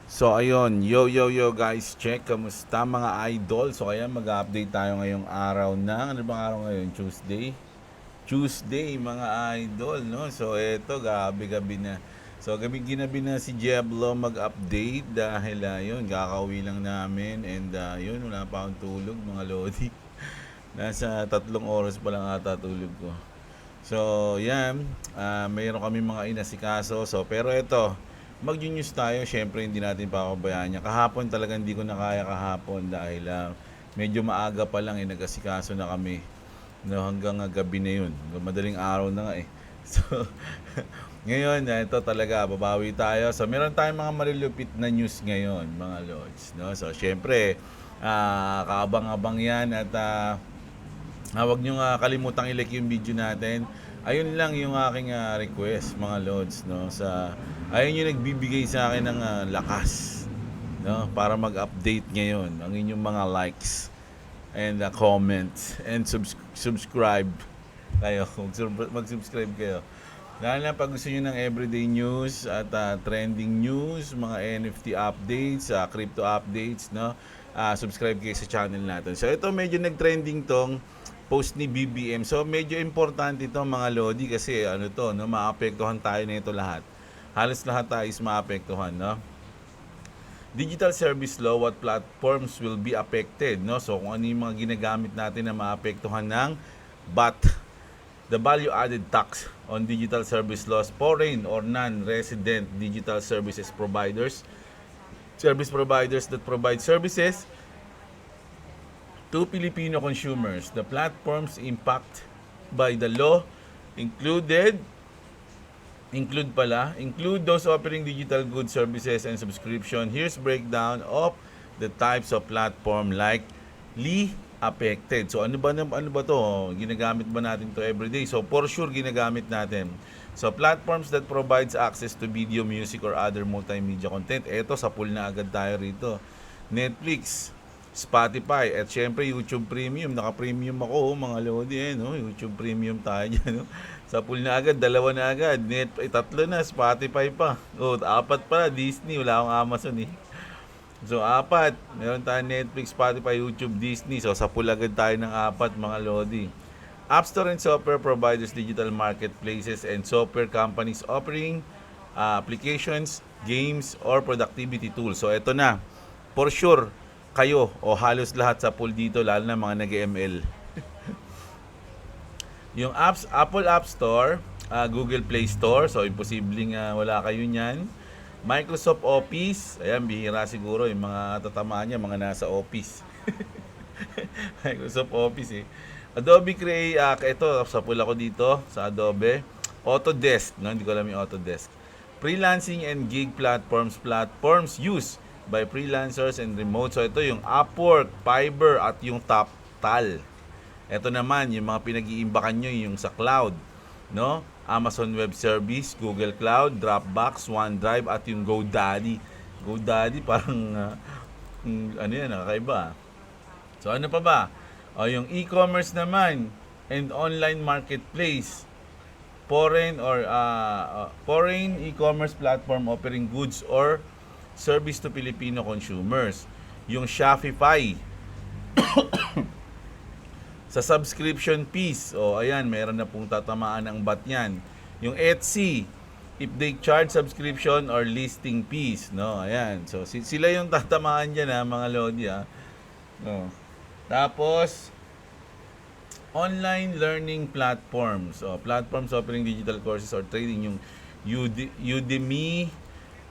So ayun, yo guys, check, kamusta mga idol? So ayan, mag-update tayo ngayong araw ng, ano bang araw ngayon? Tuesday mga idol, no? So eto, gabi-gabi na. So ginabi na si Diablo mag-update dahil yun, kakauwi lang namin and yun, wala pa akong tulog mga lodi. Nasa 3 oras pa lang ata tulog ko. So, yan. Mayroon kami mga inasikaso. So, pero ito, mag-news tayo. Siyempre, hindi natin papabayaan niya. Kahapon talaga hindi ko na kaya kahapon dahil medyo maaga pa lang nag-asikaso na kami. No, hanggang gabi na yun. Madaling araw na nga eh. So, ngayon, ito talaga, babawi tayo. So, meron tayong mga malulupit na news ngayon, mga lords. No? So, siyempre, kaabang-abang yan at huwag nyo kalimutang i-like yung video natin. Ayun lang yung aking request mga lords, no, sa ayun yung nagbibigay sa akin ng lakas, no, para mag-update ngayon ang inyong mga likes and comment and subscribe kayo. Mag-subscribe kayo. Lalo na pag gusto nyo ng everyday news at trending news, mga NFT updates, crypto updates, no? Subscribe kayo sa channel natin. So ito medyo nag-trending tong post ni BBM. So medyo importante ito mga lodi kasi ano to, no, maapektuhan tayo nito lahat. Halos lahat tayo is maapektuhan, no? Digital Service Law, what platforms will be affected, no? So kung ano yung mga ginagamit natin na maapektuhan ng BAT, the value added tax on digital service laws, foreign or non-resident digital services providers, service providers that provide services to Filipino consumers. The platforms impact by the law include those offering digital goods, services, and subscription. Here's breakdown of the types of platform likely affected. So ano ba to? Ginagamit ba natin to everyday? So for sure ginagamit natin. So platforms that provides access to video, music, or other multimedia content. Ito sa pool na agad tayo rito. Netflix, Spotify, at syempre YouTube Premium. Naka-premium ako, mga lodi, no? YouTube Premium tayo dyan, no? Sa pool na agad, 2 na agad. 3 na, Spotify pa. 4 pa, Disney. Wala akong Amazon eh. So, 4. Meron tayong Netflix, Spotify, YouTube, Disney. So, sa pool agad tayo ng 4, mga lodi. App Store and software providers, digital marketplaces, and software companies offering applications, games, or productivity tools. So, eto na. For sure, kayo o halos lahat sa pool dito, lalo na mga nag-ML. Yung Apple App Store, Google Play Store, so imposibleng wala kayo niyan. Microsoft Office, ayan, bihira siguro yung mga tatamaan niya, mga nasa office. Microsoft Office eh. Adobe ito, sa pool ako dito, sa Adobe. Autodesk, no? Hindi ko alam yung Autodesk. Freelancing and gig platforms used by freelancers and remote. So ito yung Upwork, Fiverr, at yung TopTal. Ito naman yung mga pinag-iimbakan nyo yung sa cloud, no? Amazon Web Service, Google Cloud, Dropbox, OneDrive, at yung GoDaddy. GoDaddy parang ano yan, nakakaiba. So ano pa ba? O yung e-commerce naman and online marketplace. Foreign e-commerce platform offering goods or service to Filipino consumers. Yung Shopify sa subscription fees. O ayan, meron na pong tatamaan ng bat yan. Yung Etsy, if they charge subscription or listing fees, no? Ayan. So sila yung tatamaan diyan mga lodi No. Tapos online learning platforms. O platforms offering digital courses or training, yung Udemy,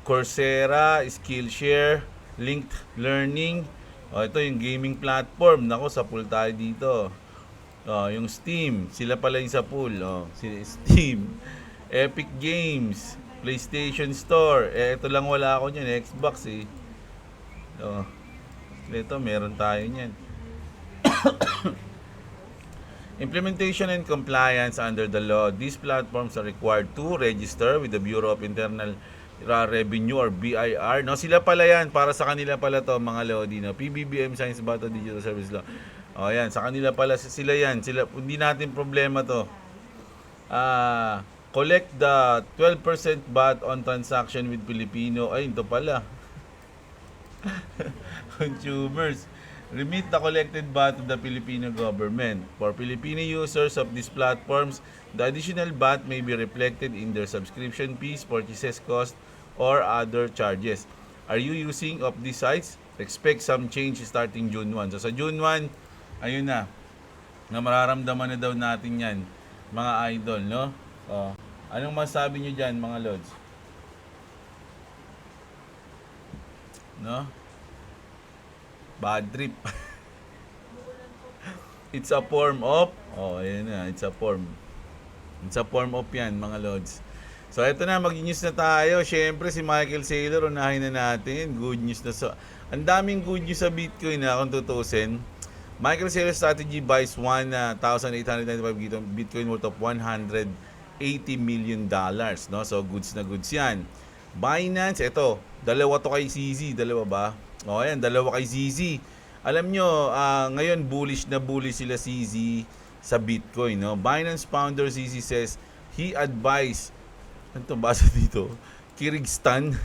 Coursera, Skillshare, Linked Learning. O ito yung gaming platform. Nako, sa pool tayo dito. Yung Steam, sila pala yung sa pool. Si Steam, Epic Games, PlayStation Store. Ito lang wala ako niyan, Xbox eh. Ito, meron tayo niyan. Implementation and compliance under the law. These platforms are required to register with the Bureau of Internal Revenue or BIR. No, sila pala yan. Para sa kanila pala to mga lodi. No? PBBM Science Battle Digital Service Law. Yan. Sa kanila pala. Sila yan. Hindi natin problema to. Collect the 12% VAT on transaction with Filipino. Ay, ito pala. Consumers, remit the collected VAT to the Filipino government. For Filipino users of these platforms, the additional VAT may be reflected in their subscription fees, purchases cost, or other charges. Are you using of these sites? Expect some change starting June 1. So sa June 1, ayun na mararamdaman na daw natin yan, mga idol, no? Anong masabi nyo dyan, mga lods? No? Bad trip. It's a form of, ayan na, it's a form of yan, mga lods. So, ito na, mag-news na tayo. Siyempre, si Michael Saylor, unahin na natin. Good news na. So, ang daming good news sa Bitcoin na, kung tutusin. Michael Saylor strategy buys 1,895 Bitcoin worth of $180 million. No? So, goods na goods yan. Binance, ito, dalawa to kay CZ. Dalawa ba? Ayan, dalawa kay CZ. Alam nyo, ngayon bullish na bullish sila CZ sa Bitcoin. No? Binance founder CZ says he advised, ano basa dito? Kyrgyzstan.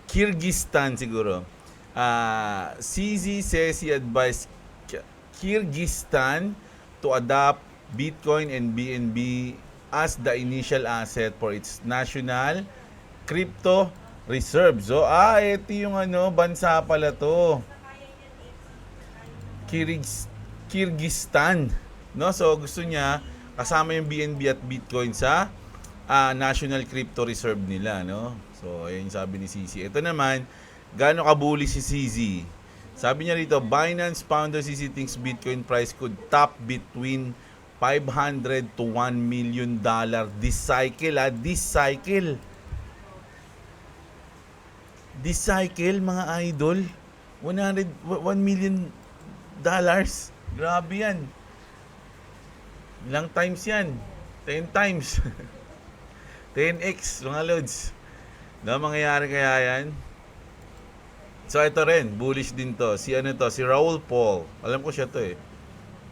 Kyrgyzstan siguro. CZ says he advised Kyrgyzstan to adopt Bitcoin and BNB as the initial asset for its national crypto reserves. So, ito yung bansa pala to. Kyrgyzstan. No? So, gusto niya kasama yung BNB at Bitcoin sa national crypto reserve nila, no? So, ayun sabi ni CZ. Ito naman, gaano kabuli si CZ? Sabi niya rito, Binance founder CZ thinks Bitcoin price could top between $500 to $1 million this cycle, this cycle. This cycle, mga idol, $1 million. Grabe yan. Ilang times yan? 10 times. 10x, mga loads. Na mangyayari kaya yan? So, ito rin, bullish din to. Si Raul Paul. Alam ko siya to eh.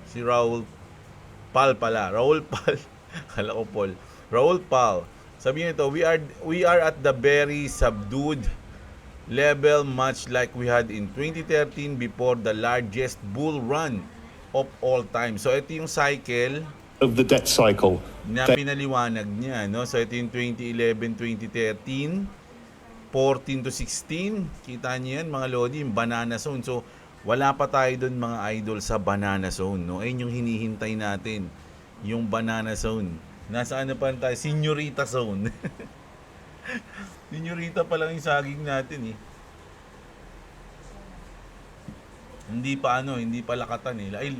Si Raul Paul pala. Raul Paul. Kala ko Paul. Raul Paul. Sabi niya ito, we are at the very subdued level much like we had in 2013 before the largest bull run of all time. So, ito yung cycle of the debt cycle na pinaliwanag niya, no? So, ito yung 2011, 2013, 14 to 16. Kita niyo yan, mga lodi, yung banana zone. So, wala pa tayo doon, mga idol, sa banana zone, no? Ayun yung hinihintay natin, yung banana zone. Nasa ano pa tayo? Señorita zone. Señorita pa lang yung saging natin, eh. Hindi pa lakatan eh. Ay,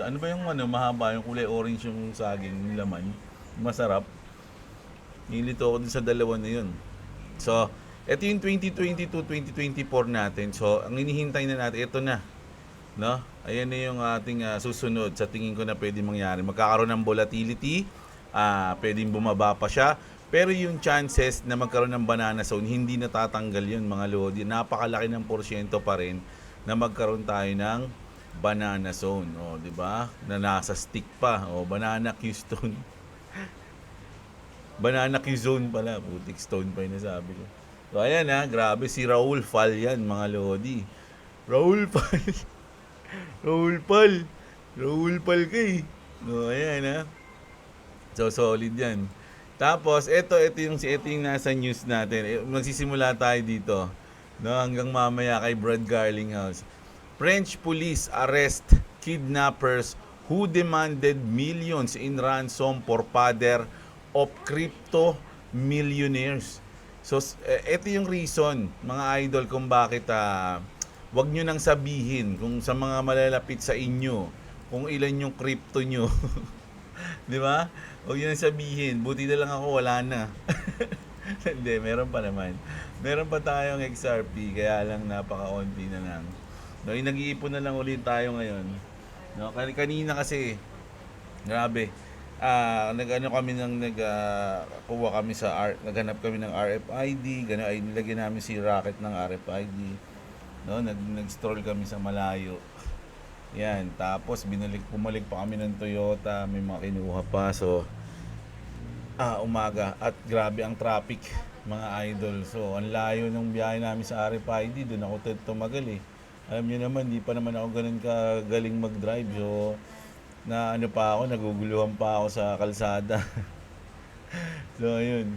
ano ba yung mahaba, yung kulay orange yung saging, yung laman. Masarap. Nilito ako dun sa dalawa na yun. So, ito yung 2022-2024 natin. So, ang hinihintay na natin, ito na. No? Ayan na yung ating susunod. Sa tingin ko na pwede mangyari. Magkakaroon ng volatility. Pwedeng bumaba pa siya. Pero yung chances na magkaroon ng banana zone, hindi natatanggal yun, mga lodi. Napakalaki ng porsyento pa rin na magkaroon tayo ng banana zone, di ba? Na nasa stick pa, banana Q stone. Banana Q zone pala, putik stone pa yung nasabi ko. So ayan grabe si Raul Paul yan, mga lodi. Raul Paul. Raul Paul kay. No, ayan So solid yan. Tapos ito yung nasa news natin. Magsisimula tayo dito. No, hanggang mamaya kay Brad Garlinghouse. French police arrest kidnappers who demanded millions in ransom for father of crypto millionaires. So, ito yung reason, mga idol, kung bakit wag nyo nang sabihin kung sa mga malalapit sa inyo kung ilan yung crypto nyo. Di ba? Huwag nyo nang sabihin. Buti na lang ako, wala na. Hindi, meron pa naman. Meron pa tayong XRP, kaya lang napaka-onti na lang. No, nag-iipon na lang ulit tayo ngayon. No, kanina kasi, grabe. Kuha kami naghanap kami ng RFID, nilagyan namin si Rocket ng RFID. No, nag-stroll kami sa malayo. Yan, tapos bumalik pa kami ng Toyota, may mga kinuha pa. So, umaga at grabe ang traffic. mga idol. So, ang layo ng biyahe namin sa RFID, doon ako tumagal eh. Alam niyo naman, di pa naman ako ganun kagaling mag-drive. So, na ano pa ako, naguguluhan pa ako sa kalsada. So, ayun.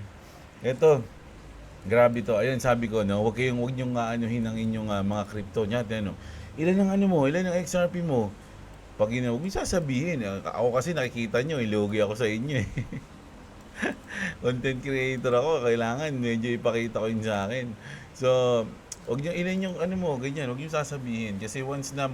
Ito, grabe to. Ayun, sabi ko, no, wag niyong anuhin ang inyong mga crypto niya. Ano, ilan ang ano mo, ilan ang XRP mo? Pag huwag niyo sasabihin. Ako kasi nakikita niyo, ilugi ako sa inyo eh. Content creator ako, kailangan medyo ipakita ko yun sa akin. So, wag niyo ilan yung ano mo, ganyan, wag niyo sasabihin kasi once na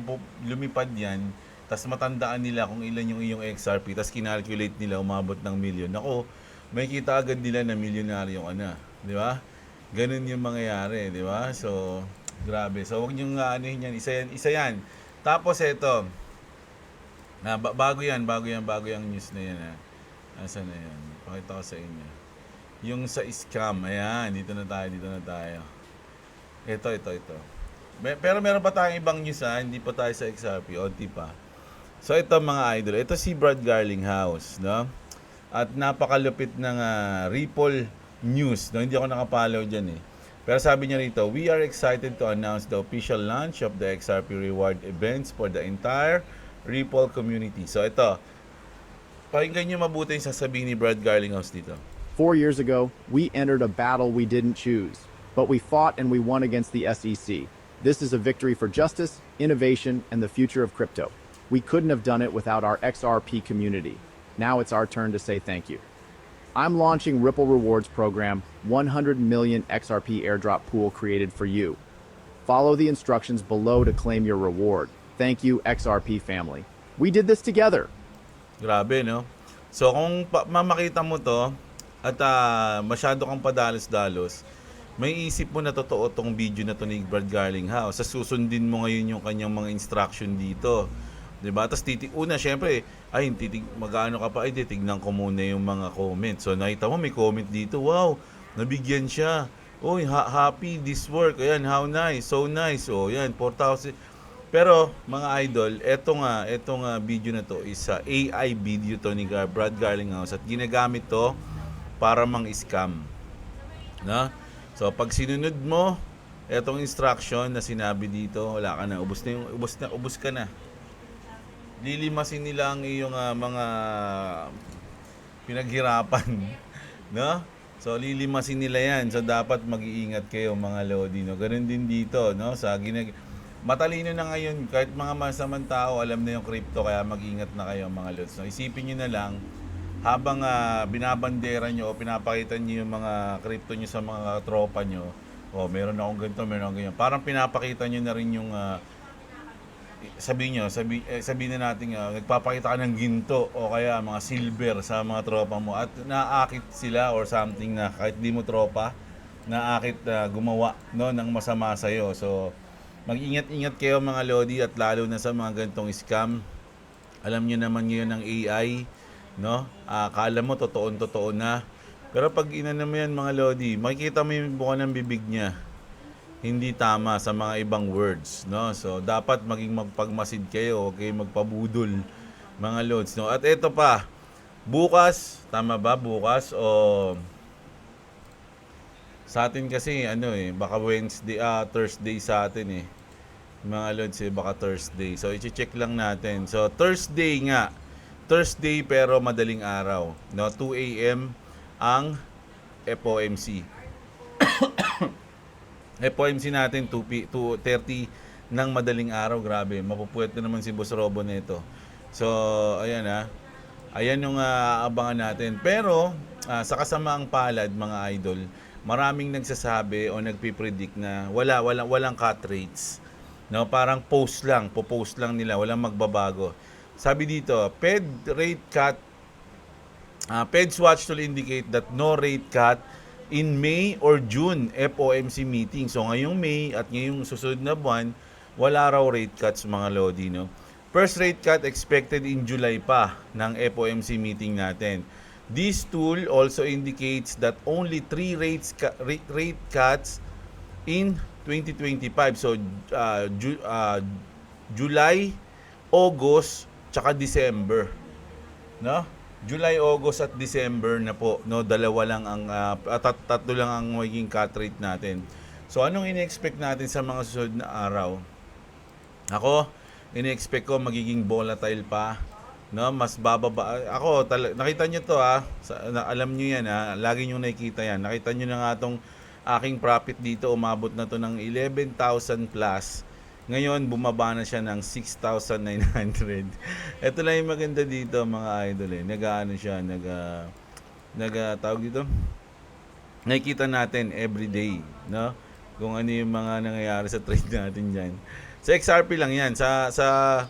lumipad 'yan, tas matandaan nila kung ilan yung iyong XRP, tas kinalculate nila umabot ng milyon. Ako, may kita agad nila na milyonaryo ka na, di ba? Ganun yung mangyayari, di ba? So, grabe. So, wag niyo nga anuhin yan, isa yan. Tapos ito, bago yung news na yan ha. Asan na yan? Pakita ko sa inyo. Yung sa scam, ayan, dito na tayo. Ito. Pero meron pa tayong ibang news ha, hindi pa tayo sa XRP, onti pa. So ito mga idol, ito si Brad Garlinghouse, no? At napakalupit ng Ripple News, no? Hindi ako nakapollow dyan eh. Pero sabi niya rito, we are excited to announce the official launch of the XRP reward events for the entire Ripple community. So ito, pakinggan niyo mabuti yung sasabihin ni Brad Garlinghouse dito. 4 years ago, we entered a battle we didn't choose, but we fought and we won against the SEC. This is a victory for justice, innovation, and the future of crypto. We couldn't have done it without our XRP community. Now it's our turn to say thank you. I'm launching Ripple Rewards program, 100 million XRP airdrop pool created for you. Follow the instructions below to claim your reward. Thank you, XRP family. We did this together. Grabe, no? So, kung mamakita mo to at masyado kang padalos-dalos, may isip mo na totoo tong video na to ni Brad Garlinghouse. Sa susundin mo ngayon yung kanyang mga instruction dito. 'Di ba? Tapos syempre, magano ka pa, titignan ko muna yung mga comments. So, nakita mo may comment dito. Wow, nabigyan siya. Oy, happy this work. Ayan, how nice. So nice. Oh, yan, 4,000. Pero mga idol, etong video na to is AI video to ni Brad Garlinghouse at ginagamit to para mang-scam. No? So pag sinunod mo etong instruction na sinabi dito, wala ka na, ubos ka na. Lilimasin nila ang iyong mga pinaghirapan, no? So lilimasin nila 'yan. So dapat mag-iingat kayo mga lodi, no. Ganoon din dito, no? Matalino na ngayon, kahit mga masamang tao, alam na yung crypto, kaya mag-ingat na kayo mga lods. No? Isipin nyo na lang, habang binabandera nyo o pinapakita nyo yung mga crypto nyo sa mga tropa nyo, meron akong ganito, meron akong ganyan. Parang pinapakita nyo na rin yung, sabihin na natin, nagpapakita ka ng ginto o kaya mga silver sa mga tropa mo at naakit sila or something na kahit di mo tropa, naakit gumawa no, ng masama sa'yo. So, mag-ingat-ingat kayo mga lodi at lalo na sa mga ganitong scam. Alam niyo naman ngayon ng AI, no? Akala mo totoo na. Pero pag inano mo yan mga lodi, makikita mo yung buka ng bibig niya. Hindi tama sa mga ibang words, no? So dapat maging magpagmasid kayo, okay? Magpabudol mga lods, no? At ito pa, bukas, tama ba bukas o sa atin kasi baka Thursday sa atin mga lods baka Thursday. So i-check lang natin. So Thursday pero madaling araw, no? 2 AM ang FOMC. FOMC natin 2:30 ng madaling araw. Grabe, mapupuwet na naman si Boss Robo nito. So ayan ayan yung aabangan natin. Pero sa kasamaang palad mga idol, maraming nagsasabi o nagpipredict na walang cut rates. No, parang post lang nila, walang magbabago. Sabi dito, Fed's watch will indicate that no rate cut in May or June FOMC meeting. So ngayong May at ngayong susunod na buwan, wala raw rate cuts mga lodi, no. First rate cut expected in July pa ng FOMC meeting natin. This tool also indicates that only 3 rate cuts in 2025. So July, August, tsaka December. No? July, August at December na po, no, dalawa lang ang tatlo lang ang magiging cut rate natin. So anong ini-expect natin sa mga susunod na araw? Ako, ini-expect ko magiging volatile pa, no, mas bababa. Ako, nakita niyo to alam niyo yan lagi niyo nakikita yan. Nakita niyo na nga tong aking profit dito, umabot na to ng 11,000 plus. Ngayon, bumaba na siya ng 6,900. Ito lang yung maganda dito, mga idol. Nag-ano siya, tawag dito. Nakikita natin everyday, no? Kung ano yung mga nangyayari sa trade natin diyan. Sa XRP lang 'yan. Sa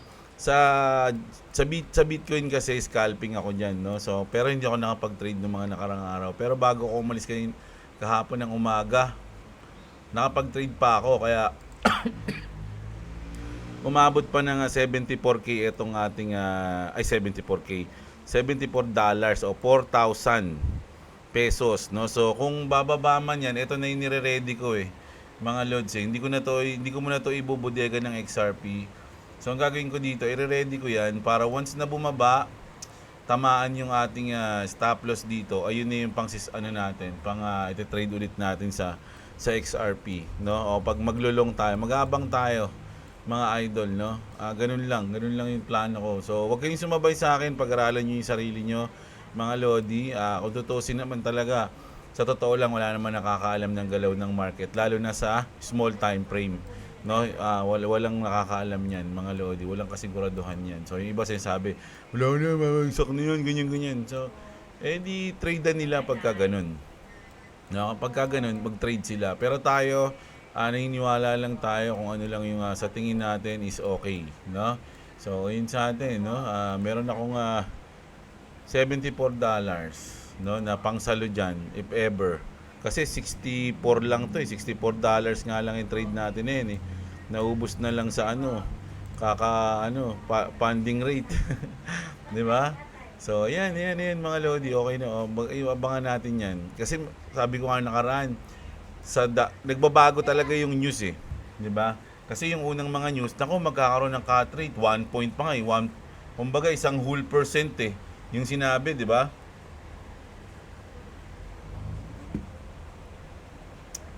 Bitcoin kasi scalping ako diyan, no? So, pero hindi ako nakapag-trade ng mga nakarang araw. Pero bago ako umalis kahapon ng umaga, nakapag-trade pa ako kaya umabot pa ng 74k itong ating 74k. $74 o 4,000 pesos, no? So kung bababa man yan, ito na yung nire-ready ko mga lods Hindi ko muna to ibubodega ng XRP. So ang gagawin ko dito, i-ready ko yan para once na bumaba, tamaan yung ating stop loss dito. Ayun na yung natin, iti-trade ulit natin sa XRP, no? O pag maglulong tayo, mag-aabang tayo, mga idol, no? Ganun lang yung plano ko. So, wag kayong sumabay sa akin, pag-aralan niyo yung sarili niyo, mga lodi. Kung tutusin naman talaga, sa totoo lang, wala naman nakakaalam ng galaw ng market, lalo na sa small time frame, no? Walang nakakaalam niyan, mga lodi. Walang kasiguraduhan yan. So, yung iba sinasabi, wala na, mamagsak na yun, ganyan. So, di trade nila pagka ganun. No, pagka ganun, mag-trade sila. Pero tayo, naniniwala lang tayo kung ano lang yung sa tingin natin is okay, no? So, yun sa atin, no? Meron akong $74, no, na pangsalo dyan, if ever. Kasi 64 lang to $64 nga lang yung trade natin Naubos na lang sa funding rate. 'Di ba? So, yan mga lodi, okay na. Abangan natin yan. Kasi sabi ko nga nakaraan, nagbabago talaga yung news 'di ba? Kasi yung unang mga news, magkakaroon ng cut rate 1 point pa nga kumbaga isang whole percent yung sinabi, 'di ba?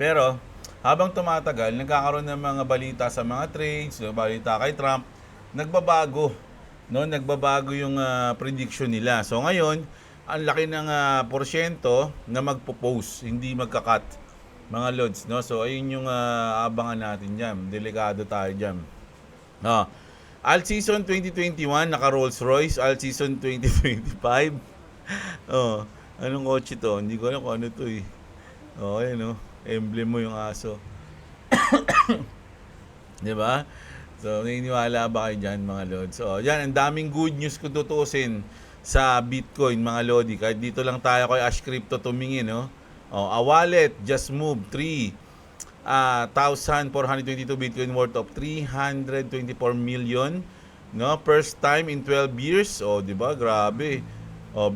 Pero habang tumatagal, nagkakaroon ng mga balita sa mga trades, balita kay Trump, nagbabago, no? Nagbabago yung prediction nila. So ngayon, ang laki ng porsyento na magpo-post, hindi magka-cut, mga lods, no? So ayun yung abangan natin diyan. Delikado tayo diyan. No. Alt season 2021 naka Rolls Royce, alt season 2025. Anong kotse to? Hindi ko alam kung ano to ayun emblem mo yung aso. 'Di ba? So, naniniwala ba kayo dyan, mga lods? So, yan, ang daming good news kung tutusin sa Bitcoin, mga lodi. Kahit dito lang tayo kay Ash Crypto tumingin, no? A wallet just moved 1,422 Bitcoin worth of 324 million, no? First time in 12 years. 'Di ba? Grabe.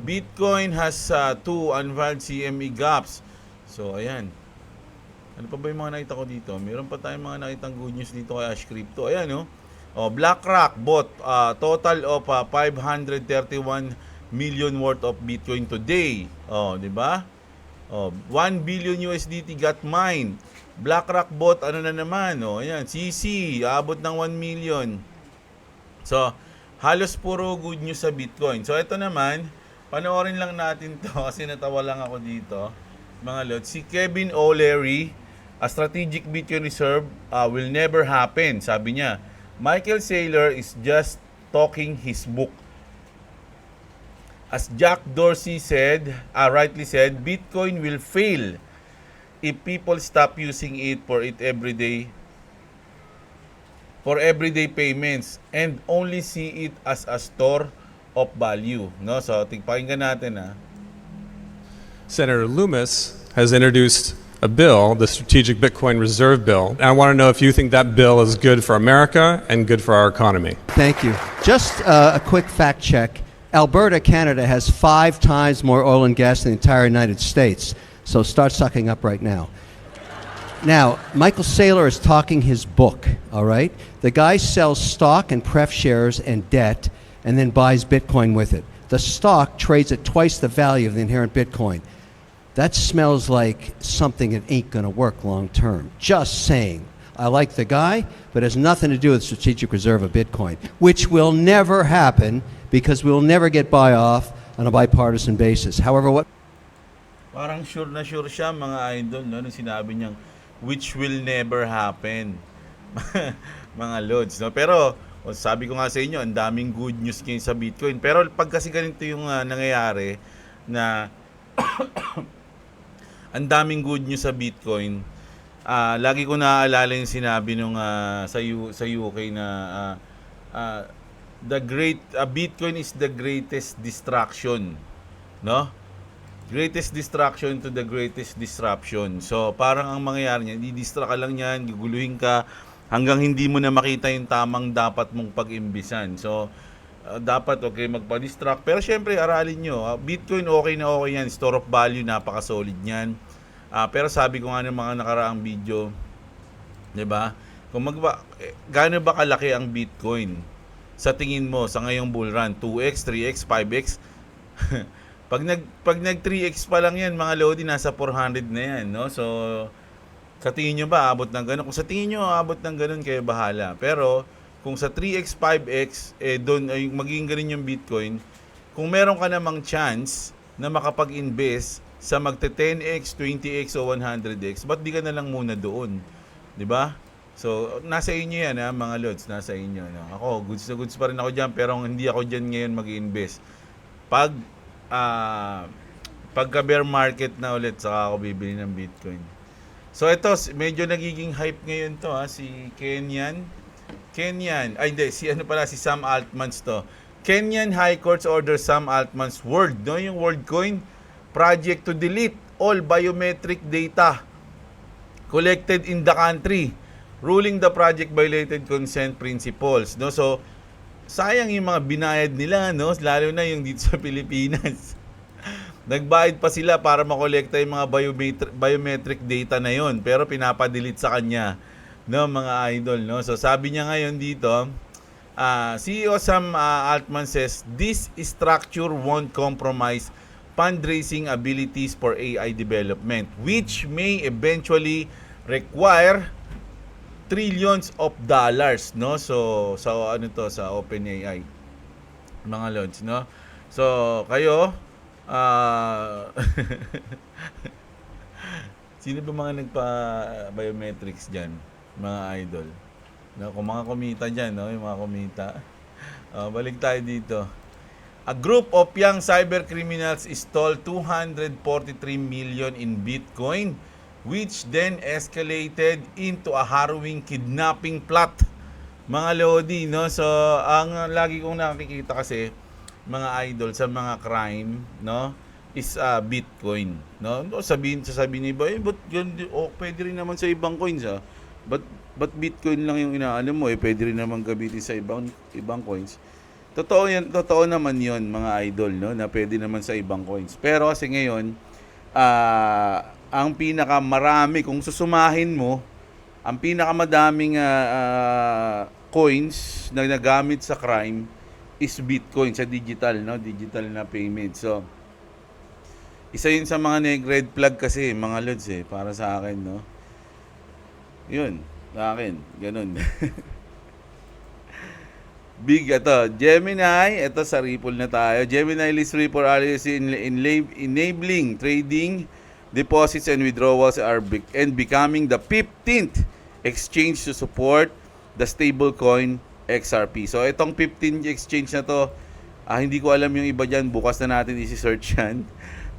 Bitcoin has 2 unfiled CME gaps. So, ayan. Ano pa ba yung mga nakita ko dito? Meron pa tayong mga nakitang good news dito kay Ash Crypto. Ayan, BlackRock bought total of 531 million worth of Bitcoin today. 'Di ba? 1 billion USDT got mined. BlackRock bought na naman, ayan, CC, abot ng 1 million. So, halos puro good news sa Bitcoin. So, ito naman, panoorin lang natin to kasi natawa lang ako dito, mga lods. Si Kevin O'Leary, a strategic Bitcoin reserve will never happen. Sabi niya, Michael Saylor is just talking his book. As Jack Dorsey rightly said, Bitcoin will fail if people stop using it for everyday payments and only see it as a store of value. No? So, pakinggan natin Senator Loomis has introduced a bill, the Strategic Bitcoin Reserve Bill. And I want to know if you think that bill is good for America and good for our economy. Thank you. Just a quick fact check. Alberta, Canada has 5 times more oil and gas than the entire United States. So start sucking up right now. Now, Michael Saylor is talking his book, all right? The guy sells stock and pref shares and debt and then buys Bitcoin with it. The stock trades at twice the value of the inherent Bitcoin. That smells like something that ain't going to work long term. Just saying. I like the guy, but it has nothing to do with strategic reserve of Bitcoin, which will never happen because we'll never get buy off on a bipartisan basis. However, what Parang sure na sure siya mga idol, no, nung sinabi niyang which will never happen. Mga lods, no. Pero sabi ko nga sa inyo, ang daming good news ngayon sa Bitcoin. Pero pag kasi ganito yung nangyayari na ang daming good news sa Bitcoin, lagi ko naaalala yung sinabi nung sa UK na Bitcoin is the greatest distraction, no? Greatest distraction to the greatest disruption. So, parang ang mangyayari niyan, di-distract ka lang yan, guguluhin ka, hanggang hindi mo na makita yung tamang dapat mong pag-imbisan. So, dapat magpa-distract. Pero syempre, aralin nyo, Bitcoin okay na okay yan. Store of value, napaka-solid yan. Pero sabi ko nga ng mga nakaraang video, 'di ba? Gaano ba kalaki ang Bitcoin sa tingin mo sa ngayong bull run? 2x, 3x, 5x? Pag nag 3x pa lang yan, mga Lodi, nasa 400 na yan, no? So, sa tingin nyo ba abot ng ganun? Kung sa tingin nyo abot ng ganun, kayo bahala. Pero, kung sa 3x, 5x, doon ay magiging ganun yung Bitcoin, kung meron ka namang chance na makapag-invest sa magte 10x, 20x o 100x, ba't di ka na lang muna doon? 'Di ba? So, nasa inyo yan, mga Lods, nasa inyo. No? Ako, goods na goods pa rin ako dyan, pero hindi ako dyan ngayon mag-invest. Pagka bear market na ulit, saka ako bibili ng Bitcoin. So, ito, medyo nagiging hype ngayon to, si Kenyan, si Sam Altman's to. Kenyan High Courts order Sam Altman's World, no? Yung WorldCoin project to delete all biometric data collected in the country, ruling the project violated consent principles, no? So, sayang yung mga binayad nila, no? Lalo na yung dito sa Pilipinas. Nagbayad pa sila para makolekta yung mga biometric data na yon, pero pinapadelete sa kanya, no, mga idol, no? So, sabi niya ngayon dito, CEO Sam Altman says, this structure won't compromise fundraising abilities for AI development, which may eventually require trillions of dollars, no? So ano to sa OpenAI, mga Lods, no? So kayo, sino ba mga nagpa-biometrics dyan, mga idol? No, kung mga kumita dyan, no? Yung mga kumita. Balik tayo dito. A group of young cybercriminals stole 243 million in Bitcoin, which then escalated into a harrowing kidnapping plot. Mga Lodi, no? So, ang lagi kong nakikita kasi, mga idol, sa mga crime, no, is Bitcoin, no? Sasabihin ni iba, pwede rin naman sa ibang coins, But Bitcoin lang yung inaano mo, pwede rin naman gamitin sa ibang coins. Totoo naman 'yon, mga idol, no, na pwede naman sa ibang coins. Pero kasi ngayon, ang pinakamarami, kung susumahin mo, ang pinakamadaming coins na nagamit sa crime is Bitcoin sa digital, no, digital na payment. So, isa 'yun sa mga red flag kasi, mga Lods, para sa akin, no. 'Yun, sa akin, ganun. Big Gemini, ito sa Ripple na tayo. Gemini lists Ripple RSC enabling trading, deposits and withdrawals and becoming the 15th exchange to support the stablecoin XRP. So itong 15th exchange na to, hindi ko alam yung iba dyan, bukas na natin isi-search yan.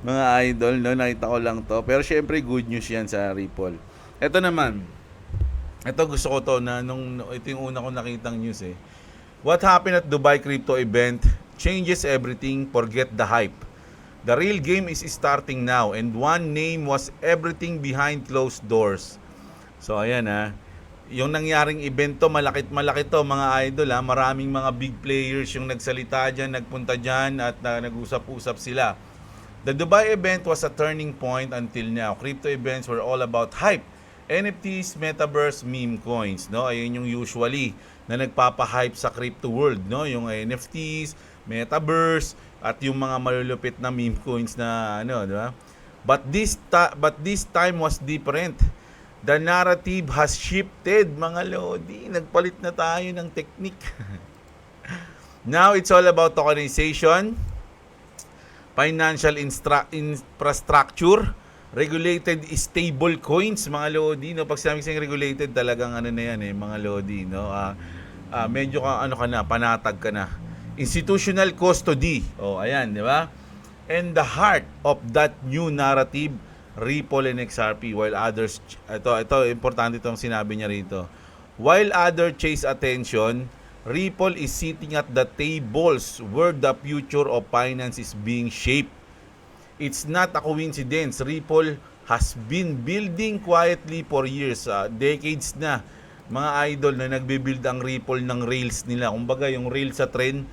Mga idol, no, nakita ko lang to. Pero syempre good news yan sa Ripple. Ito naman, ito gusto ko to na ito yung una ko nakitang news What happened at Dubai crypto event changes everything, forget the hype. The real game is starting now and one name was everything behind closed doors. So ayan yung nangyaring event to, malaki to, mga idol maraming mga big players yung nagsalita dyan, nagpunta dyan at nag-usap-usap sila. The Dubai event was a turning point until now. Crypto events were all about hype. NFTs, metaverse, meme coins, no? Ayun yung usually na nagpapa-hype sa crypto world, no? Yung NFTs, metaverse, at yung mga malulupit na meme coins na ano, di ba? But this time was different. The narrative has shifted, mga lodi. Nagpalit na tayo ng technique. Now it's all about tokenization, financial infrastructure, regulated stable coins, mga lodi. No? Pag sinabi kasing regulated, talagang ano na yan, mga lodi. No? Medyo panatag ka na. Institutional custody. Ayan, di ba? And the heart of that new narrative, Ripple and XRP, while others, ito importante itong sinabi niya rito. While others chase attention, Ripple is sitting at the tables where the future of finance is being shaped. It's not a coincidence. Ripple has been building quietly for years, decades na. Mga idol na nagbe-build ang Ripple ng rails nila. Kumbaga yung rails sa trend,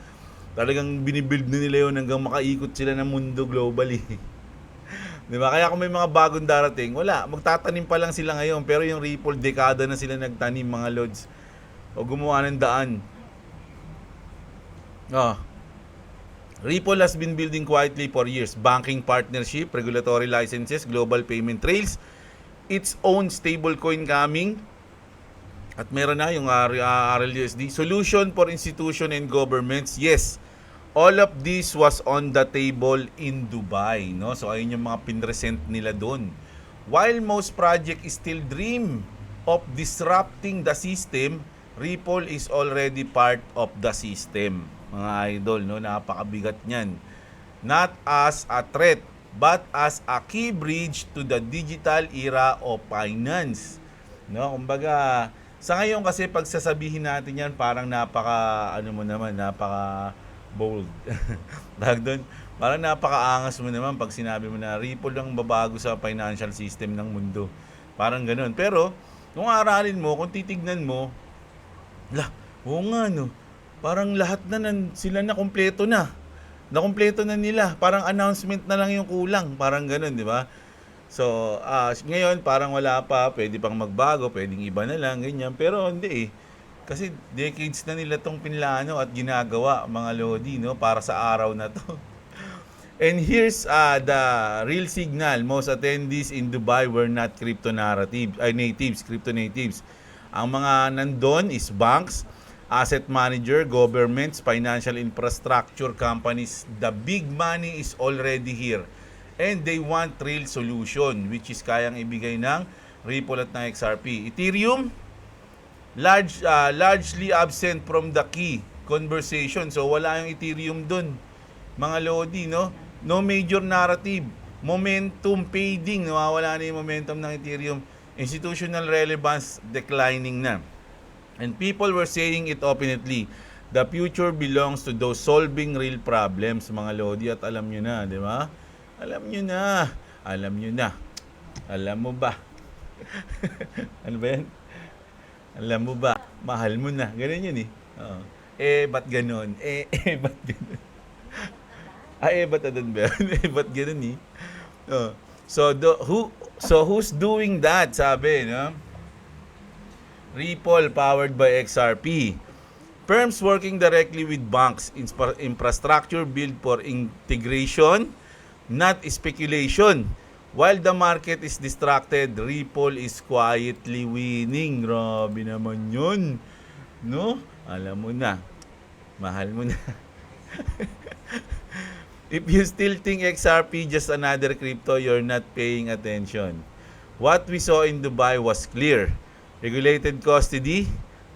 talagang binibuild na nila yun hanggang makaikot sila ng mundo globally. Diba? Kaya kung may mga bagong darating, wala. Magtatanim pa lang sila ngayon. Pero yung Ripple, dekada na sila nagtanim, mga lods. O gumawa ng daan. Ripple has been building quietly for years. Banking partnership, regulatory licenses, global payment rails, its own stablecoin coming. At meron na yung RLUSD. Solution for institution and governments. Yes, all of this was on the table in Dubai. No? So ayun yung mga pinresent nila doon. While most projects still dream of disrupting the system, Ripple is already part of the system. Mga idol, no? Napakabigat niyan. Not as a threat, but as a key bridge to the digital era of finance. No? Kumbaga, sa ngayon kasi pagsasabihin natin yan, parang napaka bold. Dahil doon, parang napakaangas mo naman pag sinabi mo na Ripple lang babago sa financial system ng mundo. Parang ganoon. Pero, kung aralin mo, kung titignan mo, oo nga no, parang lahat na sila na kompleto na. Nakompleto na nila. Parang announcement na lang yung kulang. Parang ganoon, di ba? So, ngayon parang wala pa, pwede pang magbago, pwedeng iba na lang, ganyan. Pero hindi eh. Kasi decades na nila tong pinlano at ginagawa, mga lodi, no, para sa araw na to. And here's the real signal. Most attendees in Dubai were not crypto natives. Ang mga nandun is banks, asset manager, governments, financial infrastructure companies. The big money is already here. And they want real solution, which is kayang ibigay ng Ripple at ng XRP. Ethereum, largely absent from the key conversation. So wala yung Ethereum dun, mga lodi, no? No major narrative. Momentum fading. Nawawala na yung momentum ng Ethereum. Institutional relevance declining na. And people were saying it openly. The future belongs to those solving real problems, mga lodi. At alam nyo na, di ba? Alam nyo na. Alam mo ba? Ano ba yan? Alam mo ba? Mahal mo na. Ganun yun eh. Ba't ganun? Ba't ganun? Ba't adun ba? Ba't ganun eh? So who's doing that? Sabi, no? Ripple powered by XRP. Firms working directly with banks. Infrastructure built for integration, not speculation. While the market is distracted, Ripple is quietly winning. Grabe naman yun. No? Alam mo na. Mahal mo na. If you still think XRP just another crypto, you're not paying attention. What we saw in Dubai was clear. Regulated custody,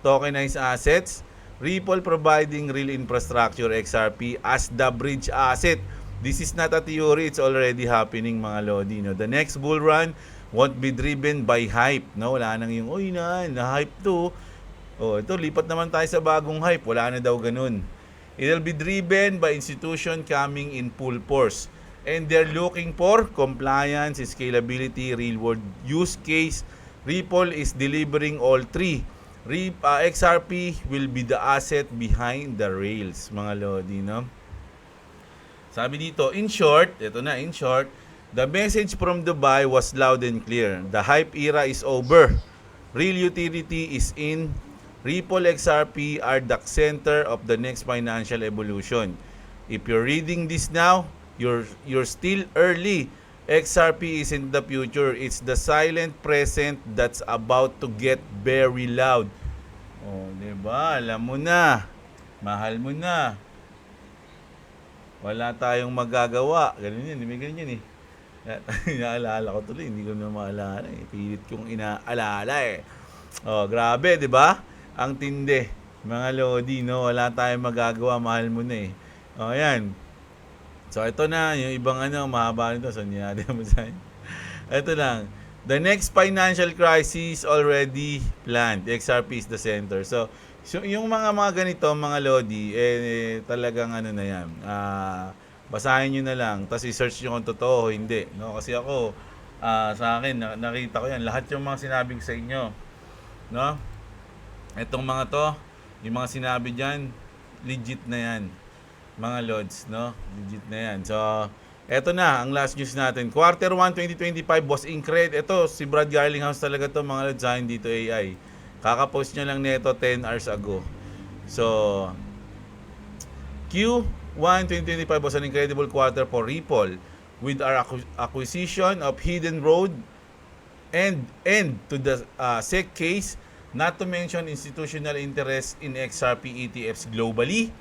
tokenized assets, Ripple providing real infrastructure, XRP as the bridge asset. This is not a theory, it's already happening, mga lodi. No? The next bull run won't be driven by hype. No? Wala nang yung, na-hype to. Ito, lipat naman tayo sa bagong hype. Wala na daw ganun. It'll be driven by institution coming in full force. And they're looking for compliance, scalability, real-world use case. Ripple is delivering all three. XRP will be the asset behind the rails, mga lodi, no? Sabi dito, in short, the message from Dubai was loud and clear. The hype era is over. Real utility is in. Ripple XRP are the center of the next financial evolution. If you're reading this now, you're still early. XRP isn't the future. It's the silent present that's about to get very loud. Oh, 'di ba? Alam mo na. Mahal mo na. Wala tayong magagawa. Ganun yan. May ganun yan eh. Inaalala ko tuloy. Hindi ko na maalala eh. Pilit kong inaalala eh. Oh, grabe, di ba? Ang tindi. Mga Lodi, no? Wala tayong magagawa. Mahal mo na eh. Oh, yan. So, ito na. Yung ibang mahaba nito. So, hindi natin masahin. Ito lang. The next financial crisis already planned. XRP is the center. So yung mga ganito, mga Lodi, talagang na yan. Basahin nyo na lang, tapos i-search nyo kung totoo o hindi. No? Kasi ako, sa akin, nakita ko yan. Lahat yung mga sinabi ko sa inyo. No? Itong mga to, yung mga sinabi dyan, legit na yan. Mga Lods, no? Legit na yan. So, eto na, ang last news natin. Quarter 1, 2025 was incredible. Ito, si Brad Garlinghouse talaga to, mga Lods, hindi to AI. Kakapost niya lang nito 10 hours ago. So, Q1 2025 was an incredible quarter for Ripple with our acquisition of Hidden Road and end to the SEC case, not to mention institutional interest in XRP ETFs globally.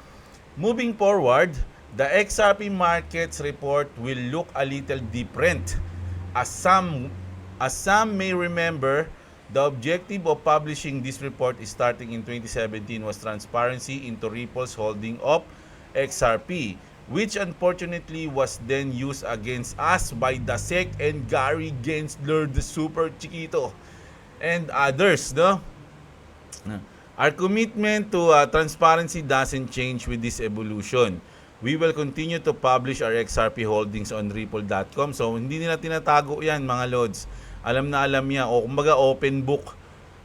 Moving forward, the XRP markets report will look a little different. As some may remember, the objective of publishing this report is starting in 2017 was transparency into Ripple's holding of XRP, which unfortunately was then used against us by the SEC and Gary Gensler, the super chiquito, and others, no? Our commitment to transparency doesn't change with this evolution. We will continue to publish our XRP holdings on Ripple.com. So, hindi nila tinatago yan, mga Lods. Alam na alam niya, o kumbaga open book.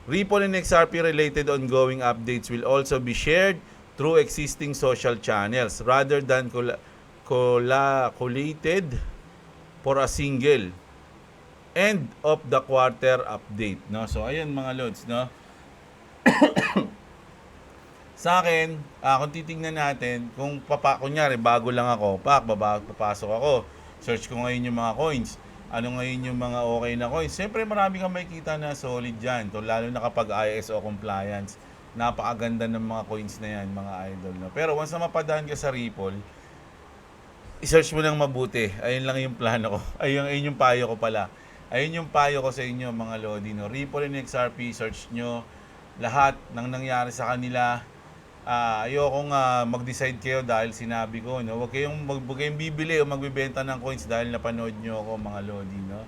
Ripple and XRP related ongoing updates will also be shared through existing social channels rather than collated for a single end of the quarter update, no? So ayun, mga Lods, no? Sa akin, kung titingnan natin, kung kunyari bago lang ako, papasok ako, search ko ngayon yung mga coins. Ano ngayon yung mga okay na coins? Siyempre marami kang makikita na solid dyan. To, lalo na kapag ISO compliance. Napakaganda ng mga coins na yan, mga idol. No? Pero once na mapadaan ka sa Ripple, i-search mo nang mabuti. Ayun lang yung plano ko. Ayun yung payo ko pala. Ayun yung payo ko sa inyo, mga Lodi. No? Ripple and XRP, search nyo lahat ng nangyari sa kanila. Ayokong mag-decide kayo dahil sinabi ko, no? Huwag kayong bibili o magbebenta ng coins dahil napanood nyo ako, mga Lodi, no?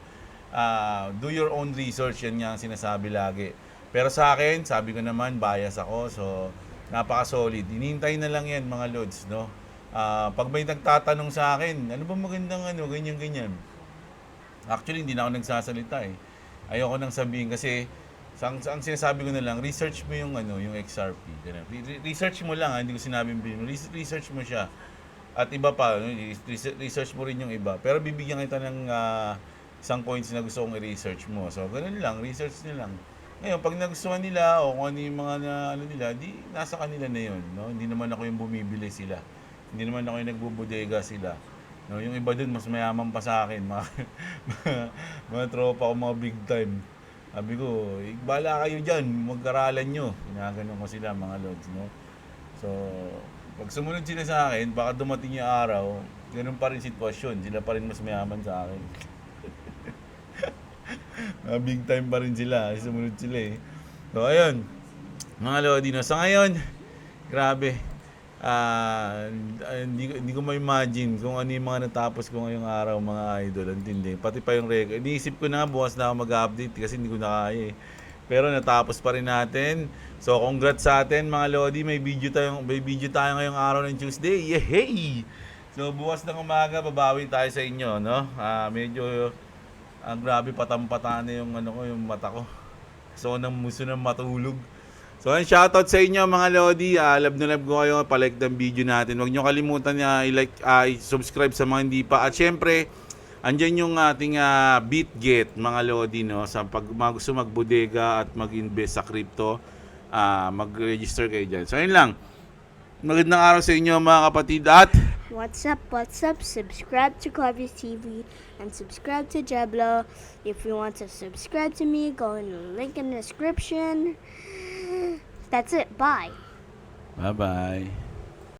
Do your own research, yan nga ang sinasabi lagi. Pero sa akin, sabi ko naman, bias ako, so napaka-solid. Hinihintay na lang yan, mga Lods, no? Pag may nagtatanong sa akin, ano ba magandang ganyan-ganyan? Actually, hindi na ako nagsasalita eh. Ayoko nang sabihin kasi ang sinasabi ko na lang, research mo yung yung XRP. Research mo lang, hindi ko sinabing bilhin. Research mo siya. At iba pa, research mo rin yung iba. Pero bibigyan kita ng isang coins na gusto kong i-research mo. So, ganun lang, research nila lang. Ngayon, pag nagustuhan nila o kung ano yung mga nila, di nasa kanila na yun, no? Hindi naman ako yung bumibili sila. Hindi naman ako yung nagbubodega sila. No, yung iba dun mas mayaman pa sa akin, mga tropa ko, mga big time. Sabi ko, bala kayo dyan, mag-aralan nyo. Ginaganon ko sila, mga Lods, no? So, pag sumunod sila sa akin, baka dumating yung araw, ganun pa rin sitwasyon. Sila pa rin mas mayaman sa akin. Big time pa rin sila. Sumunod sila eh. So, ayun. Mga Lodi, no? Sa ngayon, grabe. Hindi ko ma-imagine kung ano yung mga natapos ko ngayong araw, mga idol. Antindi. Pati pa yung record. Iniisip ko na bukas na ako mag-update kasi hindi ko na kaya eh. Pero natapos pa rin natin. So congrats sa atin, mga Lodi. May video tayo ngayong araw ng Tuesday. Yehey! So bukas ng umaga babawi tayo sa inyo, no? Medyo grabe patampa na yung yung mata ko. So muso na matulog. So, shoutout sa inyo, mga Lodi. Love na love ko kayo. Palike ng video natin. Huwag nyo kalimutan i-like, i-subscribe sa mga hindi pa. At syempre, andyan yung ating BitGet, mga Lodi, no? Sa pag gusto magbodega at mag-invest sa crypto, mag-register kayo dyan. So, ayun lang. Magandang araw sa inyo mga kapatid at What's up? Subscribe to Clevis TV and subscribe to Jeblo. If you want to subscribe to me, go in the link in the description. That's it. Bye. bye-bye.